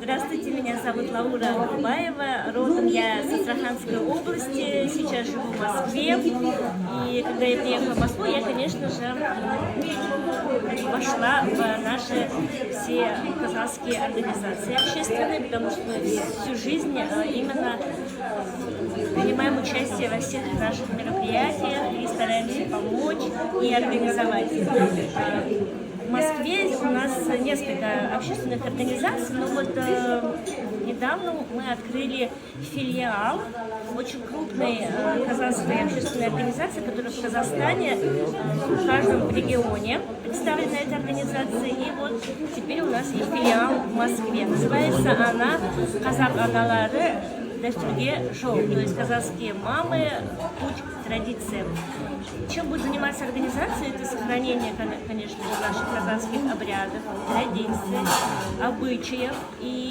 Здравствуйте, меня зовут Лаура Кубаева, родом я с Астраханской области, сейчас живу в Москве. И когда я приехала в Москву, я, конечно же, вошла в наши все казахские организации общественные, потому что мы всю жизнь именно принимаем участие во всех наших мероприятиях и стараемся помочь и организовать. В Москве у нас несколько общественных организаций, но вот недавно мы открыли филиал очень крупной казахской общественной организации, которая в Казахстане, в каждом регионе представлена эта организация. И вот теперь у нас есть филиал в Москве. Называется она «Казах аналары дәстүрге жол», то есть казахские мамы, путь к традициям. Чем будет заниматься организация, это сохранение, конечно же, наших казахских обрядов, традиций, обычаев и